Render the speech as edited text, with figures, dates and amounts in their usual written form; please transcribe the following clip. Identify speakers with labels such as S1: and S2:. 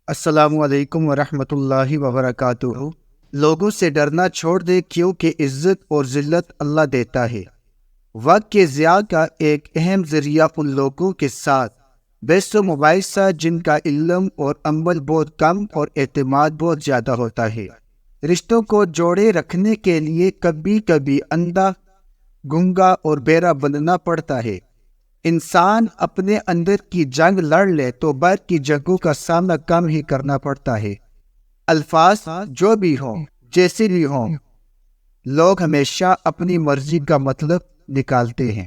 S1: السلام علیکم ورحمۃ اللہ وبرکاتہ۔ لوگوں سے ڈرنا چھوڑ دے کیونکہ عزت اور ذلت اللہ دیتا ہے۔ وقت کے ضیاع کا ایک اہم ذریعہ ان لوگوں کے ساتھ بحث و مباحثہ جن کا علم اور عمل بہت کم اور اعتماد بہت زیادہ ہوتا ہے۔ رشتوں کو جوڑے رکھنے کے لیے کبھی کبھی اندھا، گنگا اور بہرا بننا پڑتا ہے۔ انسان اپنے اندر کی جنگ لڑ لے تو باہر کی جنگوں کا سامنا کم ہی کرنا پڑتا ہے۔ الفاظ جو بھی ہوں، جیسے بھی ہوں، لوگ ہمیشہ اپنی مرضی کا مطلب نکالتے ہیں۔